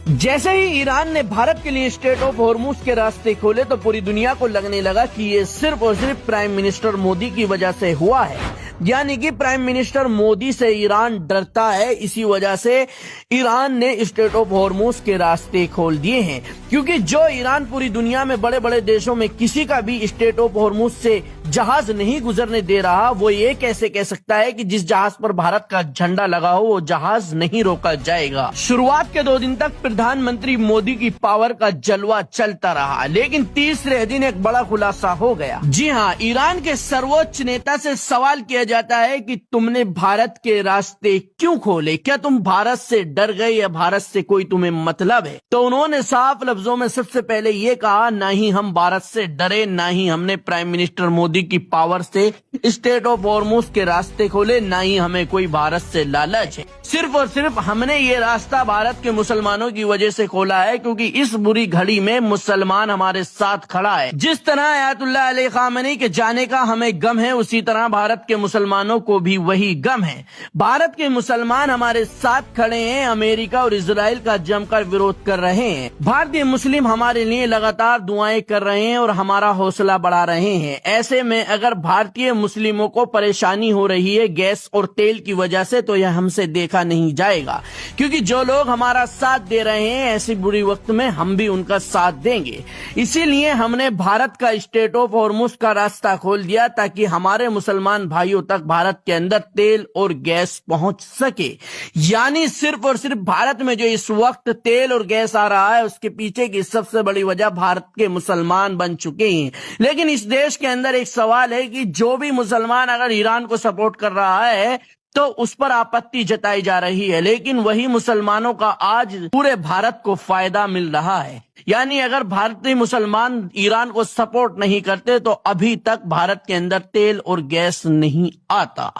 जैसे ही ईरान ने भारत के लिए स्ट्रेट ऑफ हॉर्मुज के रास्ते खोले तो पूरी दुनिया को लगने लगा कि ये सिर्फ और सिर्फ प्राइम मिनिस्टर मोदी की वजह से हुआ है, यानी कि प्राइम मिनिस्टर मोदी से ईरान डरता है, इसी वजह से ईरान ने स्ट्रेट ऑफ हॉर्मुज के रास्ते खोल दिए हैं। क्योंकि जो ईरान पूरी दुनिया में बड़े बड़े देशों में किसी का भी स्ट्रेट ऑफ हॉर्मुज से जहाज नहीं गुजरने दे रहा, वो ये कैसे कह सकता है कि जिस जहाज पर भारत का झंडा लगा हो वो जहाज नहीं रोका जाएगा। शुरुआत के 2 दिन तक प्रधानमंत्री मोदी की पावर का जलवा चलता रहा, लेकिन तीसरे दिन एक बड़ा खुलासा हो गया। जी हाँ, ईरान के सर्वोच्च नेता से सवाल किया जाता है कि तुमने भारत के रास्ते क्यों खोले, क्या तुम भारत से डर गए या भारत से कोई तुम्हें मतलब है? तो उन्होंने साफ लफ्जों में सबसे पहले ये कहा, ना ही हम भारत से डरे, ना ही हमने प्राइम मिनिस्टर मोदी की पावर से स्ट्रेट ऑफ हॉर्मुज के रास्ते खोले, ना ही हमें कोई भारत से लालच है। सिर्फ और सिर्फ हमने ये रास्ता भारत के मुसलमानों की वजह से खोला है, क्योंकि इस बुरी घड़ी में मुसलमान हमारे साथ खड़ा है। जिस तरह आयतुल्लाह अली खामेनी के जाने का हमें गम है, उसी तरह भारत के मुसलमानों को भी वही गम है। भारत के मुसलमान हमारे साथ खड़े हैं, अमेरिका और इजराइल का जमकर विरोध कर रहे हैं। भारतीय मुस्लिम हमारे लिए लगातार दुआएं कर रहे हैं और हमारा हौसला बढ़ा रहे हैं। ऐसे में अगर भारतीय मुस्लिमों को परेशानी हो रही है गैस और तेल की वजह से, तो यह हमसे देखा नहीं जाएगा, क्योंकि जो लोग हमारा साथ दे रहे हैं ऐसी बुरी वक्त में हम भी उनका साथ देंगे। इसीलिए हमने भारत का स्ट्रेट ऑफ हॉर्मुज का रास्ता खोल दिया, ताकि हमारे मुसलमान भाइयों तक भारत के अंदर तेल और गैस पहुंच सके। यानी सिर्फ और सिर्फ भारत में जो इस वक्त तेल और गैस आ रहा है, उसके पीछे की सबसे बड़ी वजह भारत के मुसलमान बन चुके हैं। लेकिन इस देश के अंदर एक सवाल है कि जो भी मुसलमान अगर ईरान को सपोर्ट कर रहा है तो उस पर आपत्ति जताई जा रही है, लेकिन वही मुसलमानों का आज पूरे भारत को फायदा मिल रहा है। यानी अगर भारतीय मुसलमान ईरान को सपोर्ट नहीं करते तो अभी तक भारत के अंदर तेल और गैस नहीं आता।